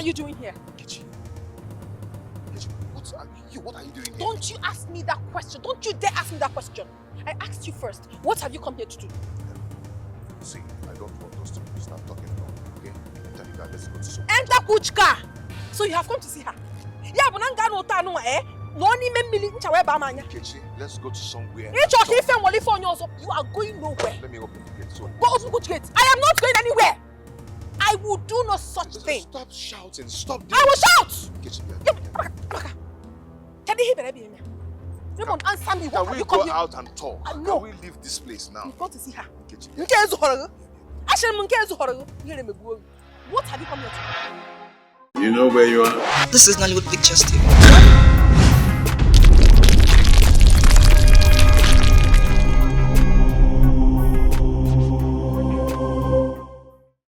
are you doing here? Nkechi, what are you doing here? Don't you ask me that question. Don't you dare ask me that question. I asked you first. What have you come here to do? See, I don't want us to start talking now, okay? Tanika, let's go to some. Enter Kuchka! So you have come to see her? Yeah, but I'm going to know, eh? Nkechi, let's go to somewhere. You are going nowhere. Let me open the gate. So Go open the gate. I am not going anywhere. I will do no such thing. Stop shouting. Stop. I will shout. Nkechi, Can you hear me? Don't answer me. can we go out and talk? No. Can we leave this place now? You've got to see her. Nkechi, What have you come here to? You know where you are? This is Nollywood Pictures TV.